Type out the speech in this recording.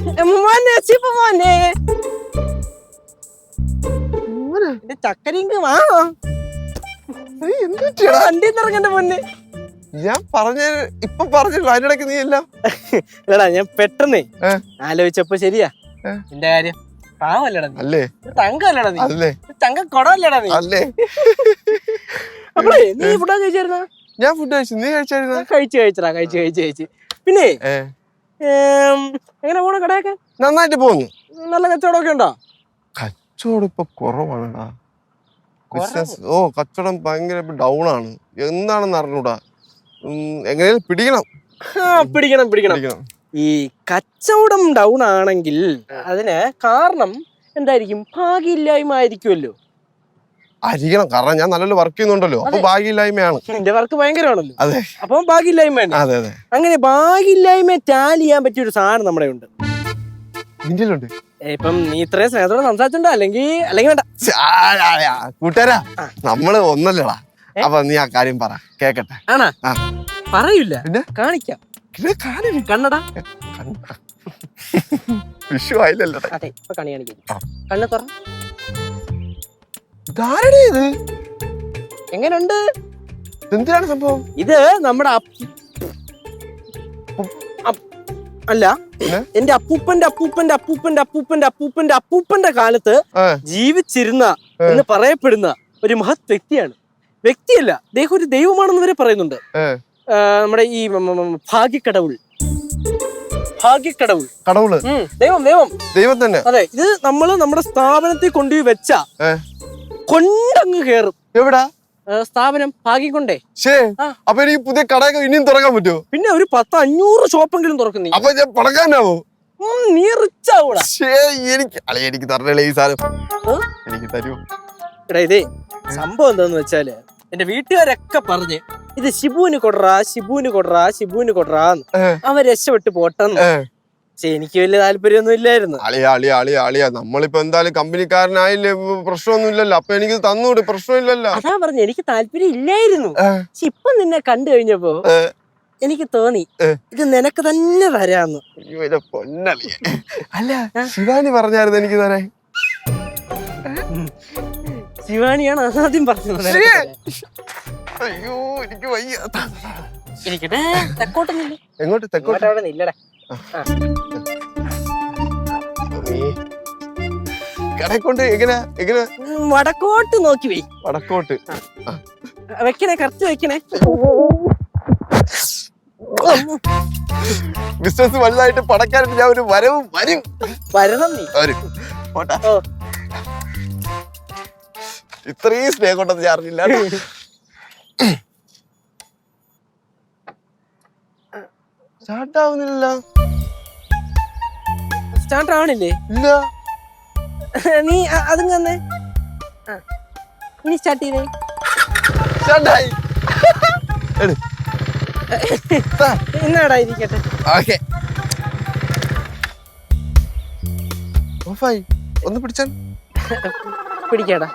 മോനെ ശിവ മോനെ ചക്കരിങ്ക് വാ വണ്ടിന്ന് മോനെ. ഞാൻ ഇപ്പൊ പറഞ്ഞില്ല അതിനിടയ്ക്ക് നീ എല്ലാം. എടാ ഞാൻ പെട്ടെന്നേ ആലോചിച്ചപ്പോ ശരിയാ നിന്റെ കാര്യം. പാവല്ലടാ അല്ലേ, തങ്കല്ലടാ നീ, അല്ലേ തങ്ക കൊടവല്ലടാ നീ. അല്ലേ. അപ്പളേ നീ ഫുഡ് കഴിച്ചായിരുന്ന? ഞാൻ ഫുഡ് കഴിച്ചു, നീ കഴിച്ചായിരുന്ന? കഴിച്ചു. പിന്നെ എങ്ങനെ പോണ കടയൊക്കെ? നന്നായിട്ട് പോകുന്നു. നല്ല കച്ചവടമൊക്കെ ഉണ്ടോ? കച്ചവടം ഇപ്പൊ കുറവാണ്. ബിസിനസ് കച്ചവടം ഭയങ്കര ഡൗൺ ആണ്. എന്താണെന്ന് അറിഞ്ഞൂടാ. എങ്ങനെയും പിടിക്കണം. ഈ കച്ചവടം ഡൗൺ ആണെങ്കിൽ അതിന് കാരണം എന്തായിരിക്കും? ഭാഗ്യമില്ലായ്മ ആയിരിക്കുമല്ലോ. ആയിരിക്കണം, കാരണം ഞാൻ നല്ലൊരു വർക്ക് ചെയ്യുന്നുണ്ടല്ലോ. അപ്പൊ ഭാഗ്യമില്ലായ്മയാണ്. എന്റെ വർക്ക് ഭയങ്കരമാണല്ലോ. അതെ, അപ്പൊ ഭാഗ്യമില്ലായ്മയാണ്. അതെ അതെ. അങ്ങനെ ഭാഗ്യമില്ലായ്മ ടാലി ചെയ്യാൻ പറ്റിയ ഒരു സാധനം നമ്മുടെ ഉണ്ട്. ഇപ്പം നീ ഇത്രയും സ്നേഹത്തോടെ സംസാരിച്ചിട്ടുണ്ടോ? അല്ലെങ്കിൽ വേണ്ട കൂട്ടുകാരാ, നമ്മള് ഒന്നല്ലടാ. അപ്പൊ നീ ആ കാര്യം പറ, കേക്കട്ടെ. ആണാ? പറയൂല, കാണിക്കാം. കണ്ണടാ വിഷു ആയില്ലല്ലോ. അതെ, ഇപ്പൊ കണി കാണിക്കാം. കണ്ണ് തുറ. എങ്ങനുണ്ട്? എന്തിനാണ് സംഭവം? ഇത് നമ്മുടെ അല്ല, എന്റെ അപ്പൂപ്പന്റെ കാലത്ത് ജീവിച്ചിരുന്ന എന്ന് പറയപ്പെടുന്ന ഒരു മഹത് വ്യക്തിയാണ്. വ്യക്തിയല്ല, അദ്ദേഹം ഒരു ദൈവമാണെന്ന് വരെ പറയുന്നുണ്ട്. നമ്മുടെ ഈ ഭാഗ്യക്കടവുൾ ദൈവം തന്നെ. അതെ, ഇത് നമ്മുടെ സ്ഥാപനത്തിൽ കൊണ്ടുപോയി വെച്ച കൊണ്ടങ്ങ് കേറും. എവിടാ സ്ഥാപനം? ഭാഗ്യം കൊണ്ടേ. അപ്പൊ എനിക്ക് പുതിയ കടയൊക്കെ ഇനിയും തുറക്കാൻ പറ്റുമോ? പിന്നെ ഒരു 10-500 ഷോപ്പെങ്കിലും തുറക്കുന്നേ. അപ്പൊ ഞാൻ പടക്കാനാവോ? നീ റിച്ച് ആവൂടാ. എനിക്ക് തരണേ ഈ സാധനം, എനിക്ക് തരുമോ? എടാ, ഇതേ സംഭവം എന്താന്ന് വെച്ചാല് എന്റെ വീട്ടുകാരൊക്കെ പറഞ്ഞ് ഇത് ഷിബുവിന് കൊടറാന്ന് അവൻ രക്ഷപ്പെട്ട് പോട്ടെന്ന്. പക്ഷെ എനിക്ക് വലിയ താല്പര്യമൊന്നും ഇല്ലായിരുന്നു. അളിയാ നമ്മളിപ്പോ എന്തായാലും കമ്പനിക്കാരനായില്ലേ, പ്രശ്നമൊന്നും ഇല്ലല്ലോ. അപ്പൊ എനിക്ക് തന്നൂടെ, പ്രശ്നമില്ലല്ലോ. അതാ പറഞ്ഞു, എനിക്ക് താല്പര്യം ഇല്ലായിരുന്നു. പക്ഷെ ഇപ്പൊ നിന്നെ കണ്ടു കഴിഞ്ഞപ്പോ എനിക്ക് തോന്നി ഇത് നിനക്ക് തന്നെ തരാന്ന്. അല്ല, ശിവാനി പറഞ്ഞായിരുന്നു എനിക്ക് തരാൻ. ശിവാനിയാണ് ആദ്യം പറഞ്ഞത്. അയ്യോ, എനിക്ക് വയ്യ. ഇരിക്കട്ടെ, തെക്കോട്ടൊന്നില്ല. എങ്ങോട്ട്? തെക്കോട്ട് അവിടെ ഇല്ലടേ. കടക്കൊണ്ട് എങ്ങനെ വടക്കോട്ട് നോക്കി പോയി. വടക്കോട്ട് വെക്കണേ, കറക്റ്റ് വെക്കണേ. ബിസിനസ് വലുതായിട്ട് പടക്കാനായിട്ട് ഞാൻ ഒരു വരണം. നീ ഇത്രയും സ്നേഹം കൊണ്ടെന്ന് ഞാൻ അറിഞ്ഞില്ല. സ്റ്റാർട്ട് ആവുന്നില്ല. സ്റ്റാർട്ട് ആവണില്ലേ? ഇല്ല. നീ അതും തന്നെ ഇനി സ്റ്റാർട്ട് ചെയ്തേ. സ്റ്റാർട്ടായി. എന്നാടാ, ഇരിക്കട്ടെ. ഓക്കേ, ഓഫായി. ഒന്ന് പിടിച്ചാൽ പിടിക്കാടാ.